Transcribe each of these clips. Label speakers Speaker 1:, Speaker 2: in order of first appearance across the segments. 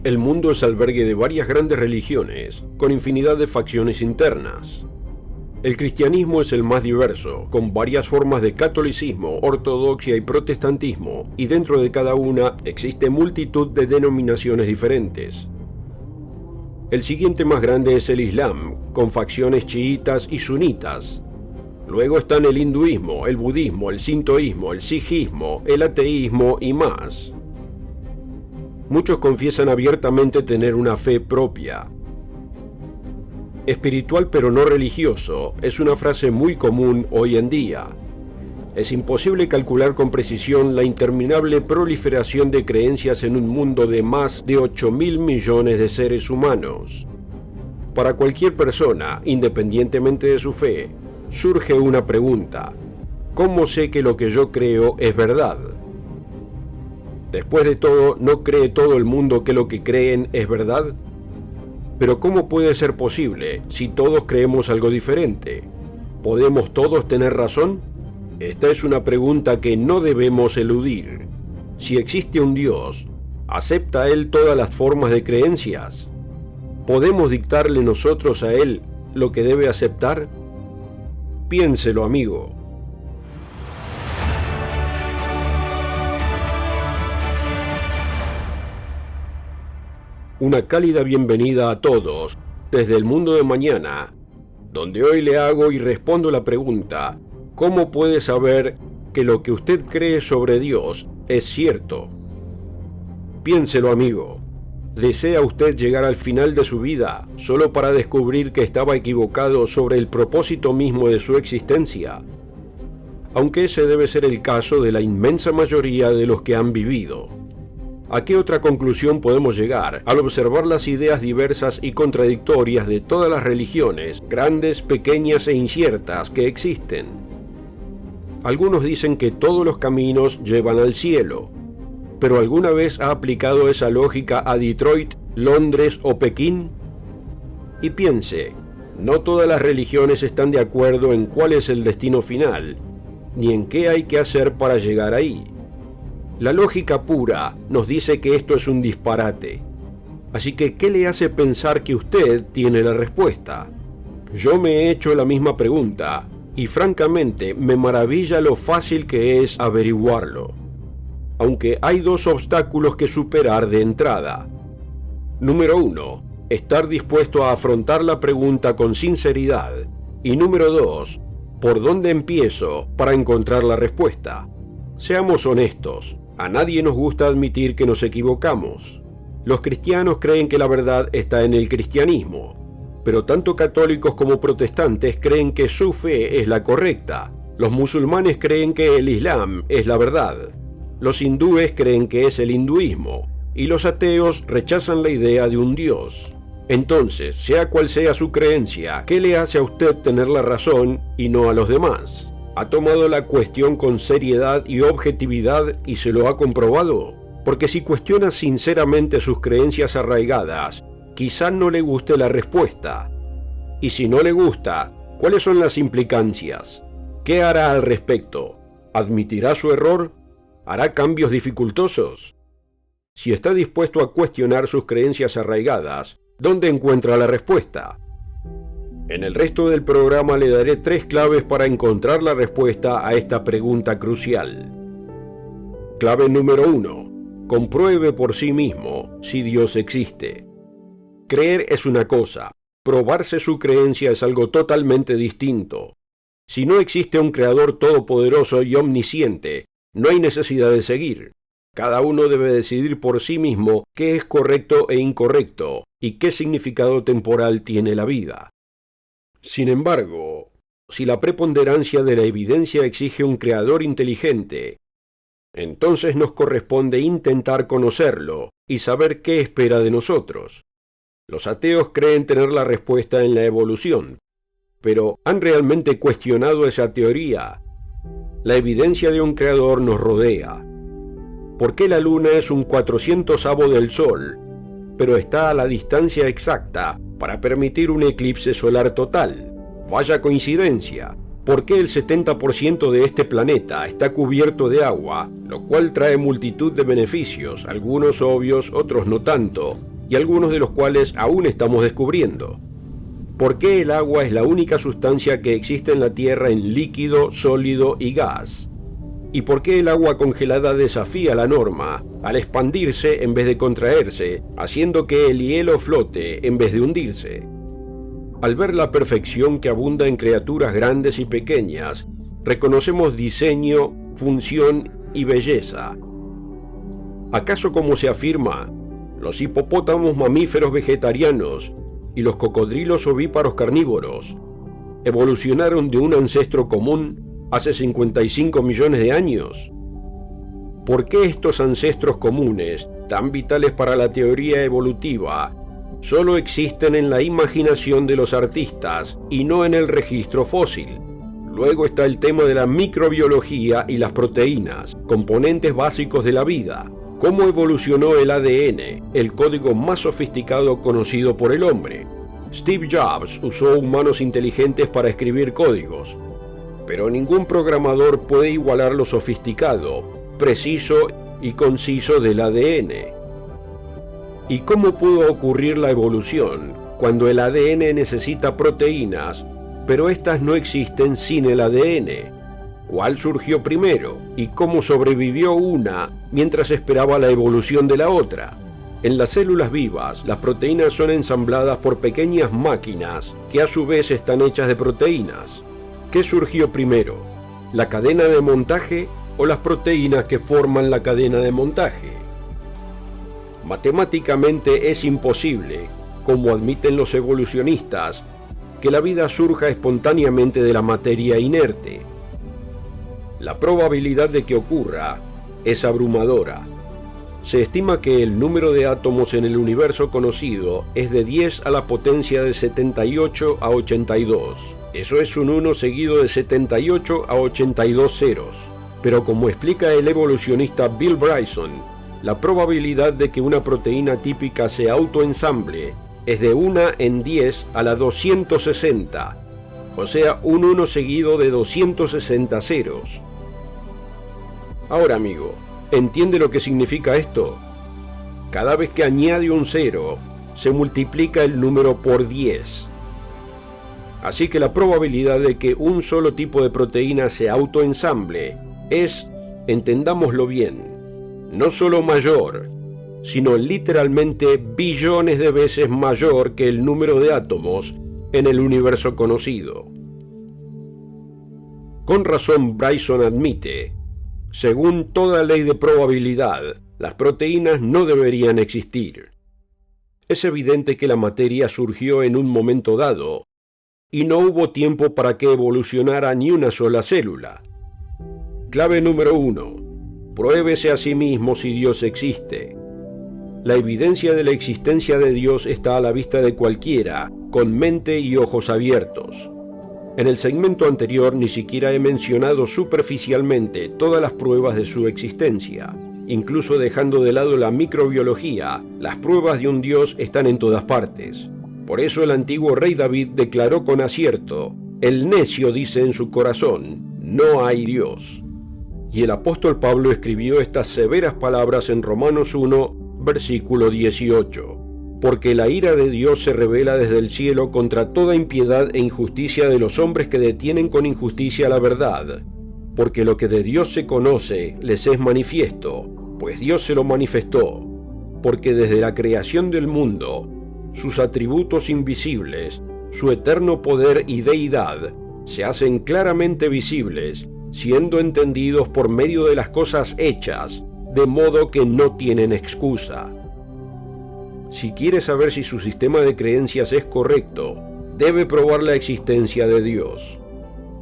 Speaker 1: El mundo es albergue de varias grandes religiones, con infinidad de facciones internas. El cristianismo es el más diverso, con varias formas de catolicismo, ortodoxia y protestantismo, y dentro de cada una existe multitud de denominaciones diferentes. El siguiente más grande es el Islam, con facciones chiitas y sunitas. Luego están el hinduismo, el budismo, el sintoísmo, el sijismo, el ateísmo y más. Muchos confiesan abiertamente tener una fe propia. Espiritual pero no religioso es una frase muy común hoy en día. Es imposible calcular con precisión la interminable proliferación de creencias en un mundo de más de 8.000 millones de seres humanos. Para cualquier persona, independientemente de su fe, surge una pregunta: ¿cómo sé que lo que yo creo es verdad? Después de todo, ¿no cree todo el mundo que lo que creen es verdad? Pero ¿cómo puede ser posible si todos creemos algo diferente? ¿Podemos todos tener razón? Esta es una pregunta que no debemos eludir. Si existe un Dios, ¿acepta Él todas las formas de creencias? ¿Podemos dictarle nosotros a Él lo que debe aceptar? Piénselo, amigo. Una cálida bienvenida a todos desde el mundo de mañana, donde hoy le hago y respondo la pregunta: ¿cómo puede saber que lo que usted cree sobre Dios es cierto? Piénselo, amigo. ¿Desea usted llegar al final de su vida solo para descubrir que estaba equivocado sobre el propósito mismo de su existencia? Aunque ese debe ser el caso de la inmensa mayoría de los que han vivido. ¿A qué otra conclusión podemos llegar al observar las ideas diversas y contradictorias de todas las religiones, grandes, pequeñas e inciertas, que existen? Algunos dicen que todos los caminos llevan al cielo, pero ¿alguna vez ha aplicado esa lógica a Detroit, Londres o Pekín? Y piense, no todas las religiones están de acuerdo en cuál es el destino final, ni en qué hay que hacer para llegar ahí. La lógica pura nos dice que esto es un disparate. Así que, ¿qué le hace pensar que usted tiene la respuesta? Yo me he hecho la misma pregunta, y francamente me maravilla lo fácil que es averiguarlo. Aunque hay dos obstáculos que superar de entrada. Número 1, estar dispuesto a afrontar la pregunta con sinceridad. Y número 2, ¿por dónde empiezo para encontrar la respuesta? Seamos honestos. A nadie nos gusta admitir que nos equivocamos. Los cristianos creen que la verdad está en el cristianismo, pero tanto católicos como protestantes creen que su fe es la correcta. Los musulmanes creen que el Islam es la verdad. Los hindúes creen que es el hinduismo, y los ateos rechazan la idea de un Dios. Entonces, sea cual sea su creencia, ¿qué le hace a usted tener la razón y no a los demás? ¿Ha tomado la cuestión con seriedad y objetividad y se lo ha comprobado? Porque si cuestiona sinceramente sus creencias arraigadas, quizá no le guste la respuesta. Y si no le gusta, ¿cuáles son las implicancias? ¿Qué hará al respecto? ¿Admitirá su error? ¿Hará cambios dificultosos? Si está dispuesto a cuestionar sus creencias arraigadas, ¿dónde encuentra la respuesta? En el resto del programa le daré 3 claves para encontrar la respuesta a esta pregunta crucial. Clave número 1. Compruebe por sí mismo si Dios existe. Creer es una cosa, probarse su creencia es algo totalmente distinto. Si no existe un creador todopoderoso y omnisciente, no hay necesidad de seguir. Cada uno debe decidir por sí mismo qué es correcto e incorrecto y qué significado temporal tiene la vida. Sin embargo, si la preponderancia de la evidencia exige un creador inteligente, entonces nos corresponde intentar conocerlo y saber qué espera de nosotros. Los ateos creen tener la respuesta en la evolución, pero ¿han realmente cuestionado esa teoría? La evidencia de un creador nos rodea. ¿Por qué la luna es un 400avo del sol, pero está a la distancia exacta para permitir un eclipse solar total? Vaya coincidencia. ¿Por qué el 70% de este planeta está cubierto de agua, lo cual trae multitud de beneficios, algunos obvios, otros no tanto, y algunos de los cuales aún estamos descubriendo. ¿Por qué el agua es la única sustancia que existe en la Tierra en líquido, sólido y gas? ¿Y por qué el agua congelada desafía la norma al expandirse en vez de contraerse, haciendo que el hielo flote en vez de hundirse? Al ver la perfección que abunda en criaturas grandes y pequeñas, reconocemos diseño, función y belleza. ¿Acaso, como se afirma, los hipopótamos mamíferos vegetarianos y los cocodrilos ovíparos carnívoros evolucionaron de un ancestro común hace 55 millones de años? ¿Por qué estos ancestros comunes, tan vitales para la teoría evolutiva, solo existen en la imaginación de los artistas y no en el registro fósil? Luego está el tema de la microbiología y las proteínas, componentes básicos de la vida. ¿Cómo evolucionó el ADN, el código más sofisticado conocido por el hombre? Steve Jobs usó manos inteligentes para escribir códigos, pero ningún programador puede igualar lo sofisticado, preciso y conciso del ADN. ¿Y cómo pudo ocurrir la evolución cuando el ADN necesita proteínas, pero éstas no existen sin el ADN? ¿Cuál surgió primero y cómo sobrevivió una mientras esperaba la evolución de la otra? En las células vivas, las proteínas son ensambladas por pequeñas máquinas que a su vez están hechas de proteínas. ¿Qué surgió primero? ¿La cadena de montaje o las proteínas que forman la cadena de montaje? Matemáticamente es imposible, como admiten los evolucionistas, que la vida surja espontáneamente de la materia inerte. La probabilidad de que ocurra es abrumadora. Se estima que el número de átomos en el universo conocido es de 10 a la potencia de 78 a 82. Eso es un 1 seguido de 78 a 82 ceros. Pero como explica el evolucionista Bill Bryson, la probabilidad de que una proteína típica se autoensamble es de 1 en 10 a la 260, o sea, un 1 seguido de 260 ceros. Ahora, amigo, ¿entiende lo que significa esto? Cada vez que añade un cero, se multiplica el número por 10. Así que la probabilidad de que un solo tipo de proteína se autoensamble es, entendámoslo bien, no solo mayor, sino literalmente billones de veces mayor que el número de átomos en el universo conocido. Con razón, Bryson admite: según toda ley de probabilidad, las proteínas no deberían existir. Es evidente que la materia surgió en un momento dado, y no hubo tiempo para que evolucionara ni una sola célula. Clave número 1. Pruébese a sí mismo si Dios existe. La evidencia de la existencia de Dios está a la vista de cualquiera, con mente y ojos abiertos. En el segmento anterior ni siquiera he mencionado superficialmente todas las pruebas de su existencia. Incluso dejando de lado la microbiología, las pruebas de un Dios están en todas partes. Por eso el antiguo rey David declaró con acierto: el necio dice en su corazón, no hay Dios. Y el apóstol Pablo escribió estas severas palabras en Romanos 1, versículo 18. Porque la ira de Dios se revela desde el cielo contra toda impiedad e injusticia de los hombres que detienen con injusticia la verdad. Porque lo que de Dios se conoce les es manifiesto, pues Dios se lo manifestó. Porque desde la creación del mundo, sus atributos invisibles, su eterno poder y deidad, se hacen claramente visibles, siendo entendidos por medio de las cosas hechas, de modo que no tienen excusa. Si quiere saber si su sistema de creencias es correcto, debe probar la existencia de Dios.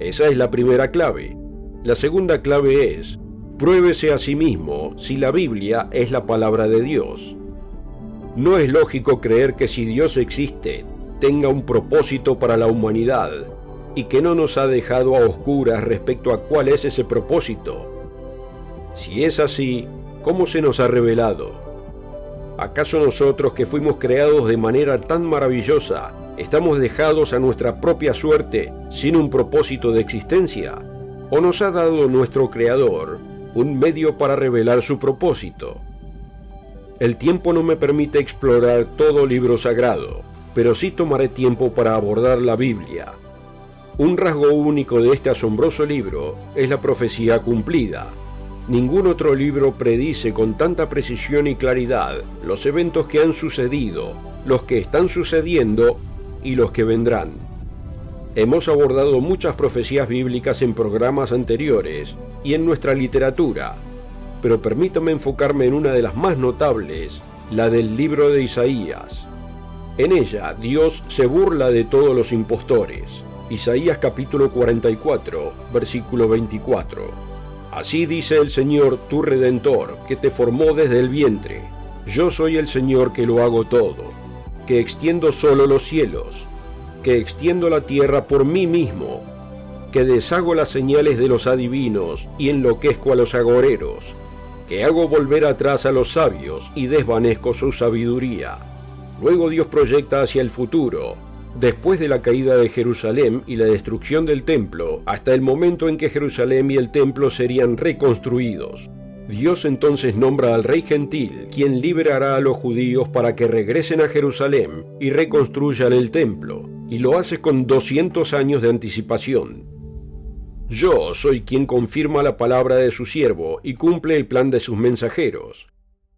Speaker 1: Esa es la primera clave. La segunda clave es: pruébese a sí mismo si la Biblia es la palabra de Dios. No es lógico creer que si Dios existe, tenga un propósito para la humanidad y que no nos ha dejado a oscuras respecto a cuál es ese propósito. Si es así, ¿cómo se nos ha revelado? ¿Acaso nosotros, que fuimos creados de manera tan maravillosa, estamos dejados a nuestra propia suerte sin un propósito de existencia? ¿O nos ha dado nuestro Creador un medio para revelar su propósito? El tiempo no me permite explorar todo libro sagrado, pero sí tomaré tiempo para abordar la Biblia. Un rasgo único de este asombroso libro es la profecía cumplida. Ningún otro libro predice con tanta precisión y claridad los eventos que han sucedido, los que están sucediendo y los que vendrán. Hemos abordado muchas profecías bíblicas en programas anteriores y en nuestra literatura, pero permítame enfocarme en una de las más notables, la del libro de Isaías. En ella, Dios se burla de todos los impostores. Isaías capítulo 44, versículo 24. Así dice el Señor, tu Redentor, que te formó desde el vientre. Yo soy el Señor que lo hago todo, que extiendo solo los cielos, que extiendo la tierra por mí mismo, que deshago las señales de los adivinos y enloquezco a los agoreros, que hago volver atrás a los sabios y desvanezco su sabiduría. Luego Dios proyecta hacia el futuro, después de la caída de Jerusalén y la destrucción del templo, hasta el momento en que Jerusalén y el templo serían reconstruidos. Dios entonces nombra al rey gentil, quien liberará a los judíos para que regresen a Jerusalén y reconstruyan el templo, y lo hace con 200 años de anticipación. Yo soy quien confirma la palabra de su siervo y cumple el plan de sus mensajeros.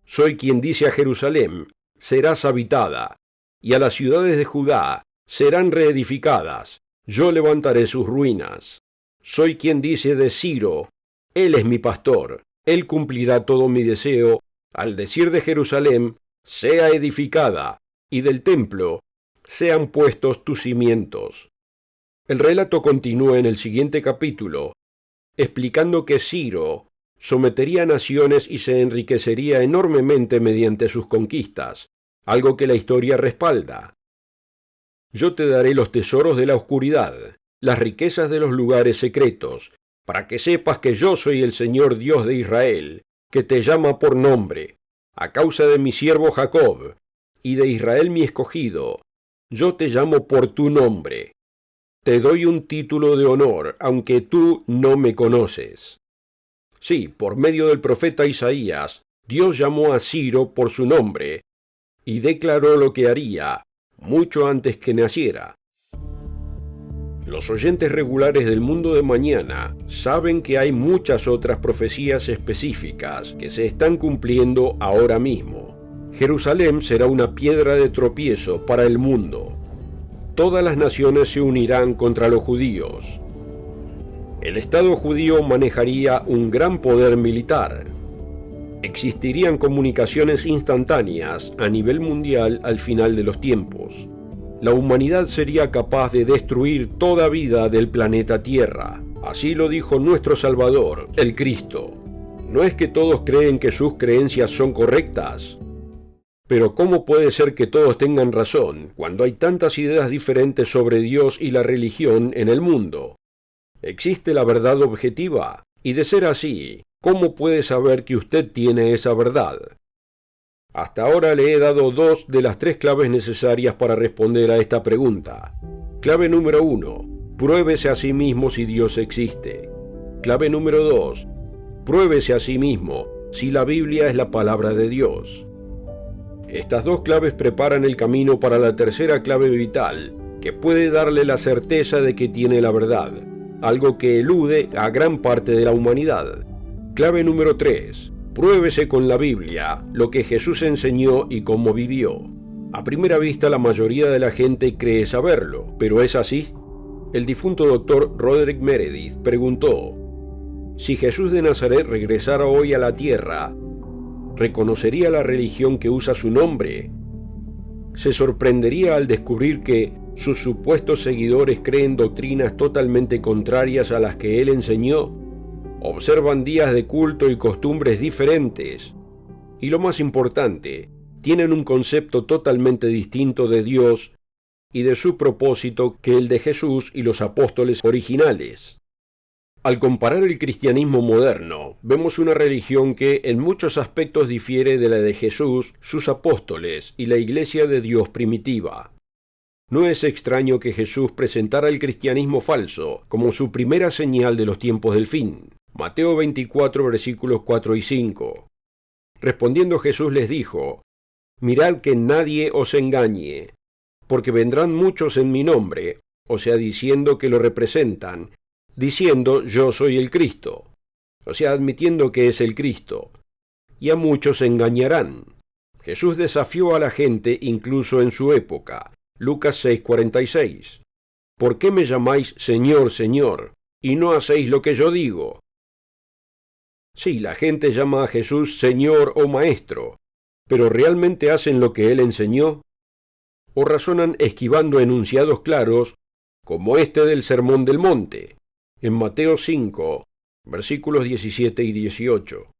Speaker 1: Soy quien dice a Jerusalén, serás habitada, y a las ciudades de Judá serán reedificadas. Yo levantaré sus ruinas. Soy quien dice de Ciro, él es mi pastor, él cumplirá todo mi deseo, al decir de Jerusalén, sea edificada, y del templo, sean puestos tus cimientos. El relato continúa en el siguiente capítulo, explicando que Ciro sometería a naciones y se enriquecería enormemente mediante sus conquistas, algo que la historia respalda. Yo te daré los tesoros de la oscuridad, las riquezas de los lugares secretos, para que sepas que yo soy el Señor Dios de Israel, que te llama por nombre, a causa de mi siervo Jacob, y de Israel mi escogido. Yo te llamo por tu nombre. Te doy un título de honor, aunque tú no me conoces. Sí, por medio del profeta Isaías, Dios llamó a Ciro por su nombre, y declaró lo que haría, mucho antes que naciera. Los oyentes regulares del Mundo de Mañana saben que hay muchas otras profecías específicas que se están cumpliendo ahora mismo. Jerusalén será una piedra de tropiezo para el mundo. Todas las naciones se unirán contra los judíos. El Estado judío manejaría un gran poder militar. Existirían comunicaciones instantáneas a nivel mundial al final de los tiempos. La humanidad sería capaz de destruir toda vida del planeta Tierra. Así lo dijo nuestro Salvador, el Cristo. ¿No es que todos creen que sus creencias son correctas? Pero ¿cómo puede ser que todos tengan razón cuando hay tantas ideas diferentes sobre Dios y la religión en el mundo? ¿Existe la verdad objetiva? Y de ser así, ¿cómo puede saber que usted tiene esa verdad? Hasta ahora le he dado 2 de las 3 claves necesarias para responder a esta pregunta. Clave número 1. Pruébese a sí mismo si Dios existe. Clave número 2. Pruébese a sí mismo si la Biblia es la palabra de Dios. Estas 2 claves preparan el camino para la tercera clave vital, que puede darle la certeza de que tiene la verdad, algo que elude a gran parte de la humanidad. Clave número 3. Pruébese con la Biblia lo que Jesús enseñó y cómo vivió. A primera vista la mayoría de la gente cree saberlo, pero ¿es así? El difunto doctor Roderick Meredith preguntó, si Jesús de Nazaret regresara hoy a la tierra, ¿reconocería la religión que usa su nombre? ¿Se sorprendería al descubrir que sus supuestos seguidores creen doctrinas totalmente contrarias a las que él enseñó? Observan días de culto y costumbres diferentes. Y lo más importante, tienen un concepto totalmente distinto de Dios y de su propósito que el de Jesús y los apóstoles originales. Al comparar el cristianismo moderno, vemos una religión que en muchos aspectos difiere de la de Jesús, sus apóstoles y la Iglesia de Dios primitiva. No es extraño que Jesús presentara el cristianismo falso como su primera señal de los tiempos del fin. Mateo 24, versículos 4 y 5. Respondiendo Jesús les dijo: Mirad que nadie os engañe, porque vendrán muchos en mi nombre, o sea, diciendo que lo representan, diciendo yo soy el Cristo, o sea, admitiendo que es el Cristo, y a muchos engañarán. Jesús desafió a la gente incluso en su época. Lucas 6:46. ¿Por qué me llamáis Señor, Señor, y no hacéis lo que yo digo? Sí, la gente llama a Jesús Señor o Maestro, pero ¿realmente hacen lo que Él enseñó? ¿O razonan esquivando enunciados claros, como este del Sermón del Monte, en Mateo 5, versículos 17 y 18?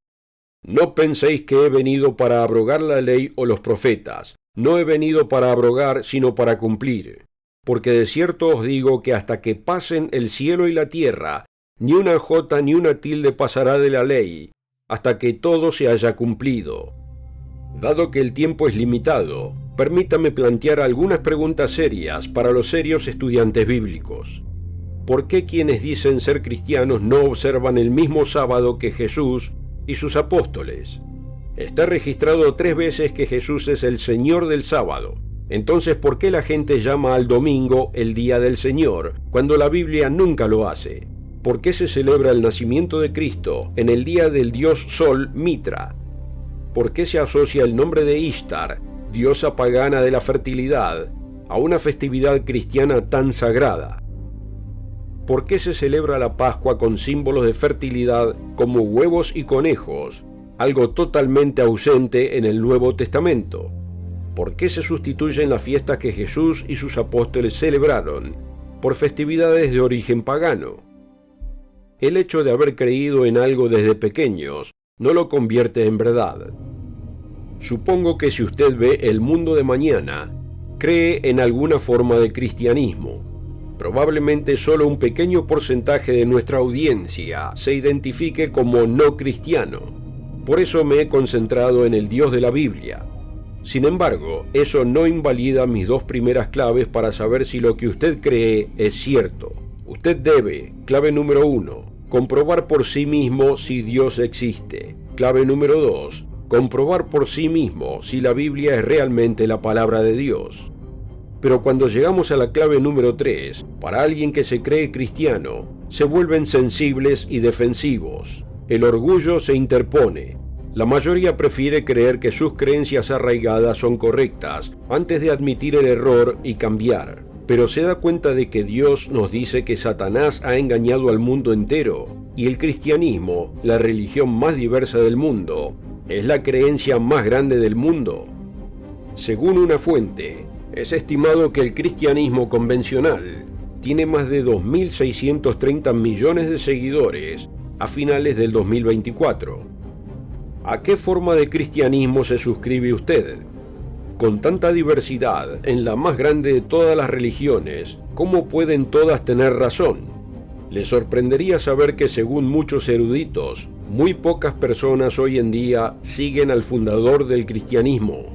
Speaker 1: No penséis que he venido para abrogar la ley o los profetas. No he venido para abrogar, sino para cumplir. Porque de cierto os digo que hasta que pasen el cielo y la tierra, ni una jota ni una tilde pasará de la ley, hasta que todo se haya cumplido. Dado que el tiempo es limitado, permítame plantear algunas preguntas serias para los serios estudiantes bíblicos. ¿Por qué quienes dicen ser cristianos no observan el mismo sábado que Jesús y sus apóstoles? Está registrado 3 veces que Jesús es el Señor del sábado. Entonces, ¿por qué la gente llama al domingo el día del Señor, cuando la Biblia nunca lo hace? ¿Por qué se celebra el nacimiento de Cristo en el día del dios Sol Mitra? ¿Por qué se asocia el nombre de Ishtar, diosa pagana de la fertilidad, a una festividad cristiana tan sagrada? ¿Por qué se celebra la Pascua con símbolos de fertilidad como huevos y conejos, algo totalmente ausente en el Nuevo Testamento? ¿Por qué se sustituyen las fiestas que Jesús y sus apóstoles celebraron por festividades de origen pagano? El hecho de haber creído en algo desde pequeños no lo convierte en verdad. Supongo que si usted ve el mundo de mañana, cree en alguna forma de cristianismo. Probablemente solo un pequeño porcentaje de nuestra audiencia se identifique como no cristiano. Por eso me he concentrado en el Dios de la Biblia. Sin embargo, eso no invalida mis 2 primeras claves para saber si lo que usted cree es cierto. Usted debe, clave número 1, comprobar por sí mismo si Dios existe. Clave número 2, comprobar por sí mismo si la Biblia es realmente la palabra de Dios. Pero cuando llegamos a la clave número 3, para alguien que se cree cristiano, se vuelven sensibles y defensivos. El orgullo se interpone. La mayoría prefiere creer que sus creencias arraigadas son correctas antes de admitir el error y cambiar. Pero se da cuenta de que Dios nos dice que Satanás ha engañado al mundo entero y el cristianismo, la religión más diversa del mundo, es la creencia más grande del mundo. Según una fuente, es estimado que el cristianismo convencional tiene más de 2.630 millones de seguidores a finales del 2024. ¿A qué forma de cristianismo se suscribe usted? Con tanta diversidad en la más grande de todas las religiones, ¿cómo pueden todas tener razón? Le sorprendería saber que según muchos eruditos, muy pocas personas hoy en día siguen al fundador del cristianismo.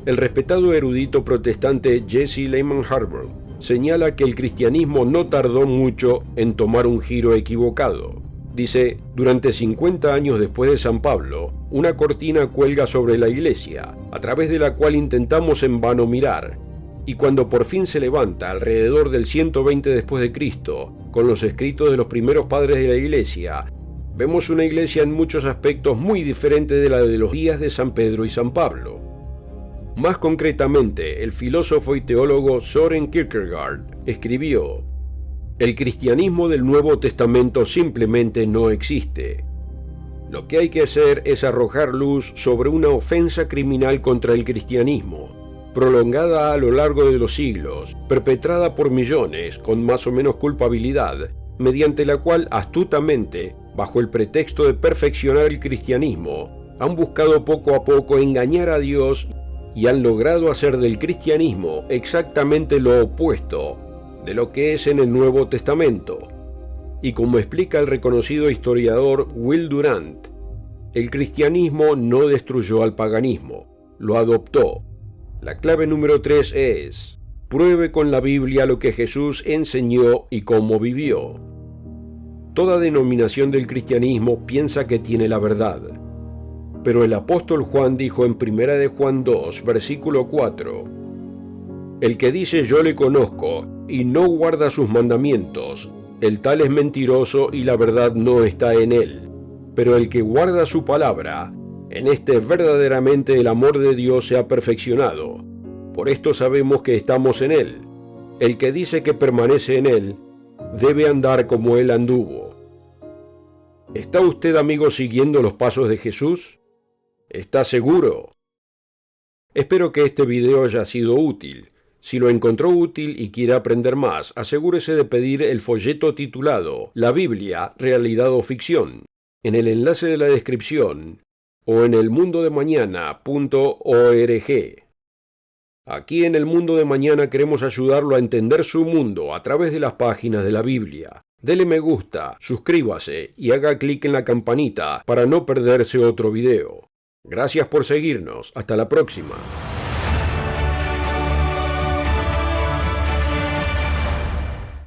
Speaker 1: El respetado erudito protestante Jesse Lehman Harburg señala que el cristianismo no tardó mucho en tomar un giro equivocado. Dice, durante 50 años después de San Pablo, una cortina cuelga sobre la iglesia, a través de la cual intentamos en vano mirar, y cuando por fin se levanta alrededor del 120 después de Cristo, con los escritos de los primeros padres de la iglesia, vemos una iglesia en muchos aspectos muy diferente de la de los días de San Pedro y San Pablo. Más concretamente, el filósofo y teólogo Søren Kierkegaard escribió: el cristianismo del Nuevo Testamento simplemente no existe. Lo que hay que hacer es arrojar luz sobre una ofensa criminal contra el cristianismo, prolongada a lo largo de los siglos, perpetrada por millones con más o menos culpabilidad, mediante la cual astutamente, bajo el pretexto de perfeccionar el cristianismo, han buscado poco a poco engañar a Dios y han logrado hacer del cristianismo exactamente lo opuesto de lo que es en el Nuevo Testamento. Y como explica el reconocido historiador Will Durant, el cristianismo no destruyó al paganismo, lo adoptó. La clave número 3 es: pruebe con la Biblia lo que Jesús enseñó y cómo vivió. Toda denominación del cristianismo piensa que tiene la verdad. Pero el apóstol Juan dijo en 1 de Juan 2, versículo 4, el que dice yo le conozco y no guarda sus mandamientos, el tal es mentiroso y la verdad no está en él. Pero el que guarda su palabra, en este verdaderamente el amor de Dios se ha perfeccionado. Por esto sabemos que estamos en él. El que dice que permanece en él, debe andar como él anduvo. ¿Está usted, amigo, siguiendo los pasos de Jesús? ¿Está seguro? Espero que este video haya sido útil. Si lo encontró útil y quiere aprender más, asegúrese de pedir el folleto titulado La Biblia, Realidad o Ficción, en el enlace de la descripción o en elmundodemañana.org. Aquí en El Mundo de Mañana queremos ayudarlo a entender su mundo a través de las páginas de la Biblia. Dele me gusta, suscríbase y haga clic en la campanita para no perderse otro video. Gracias por seguirnos. Hasta la próxima.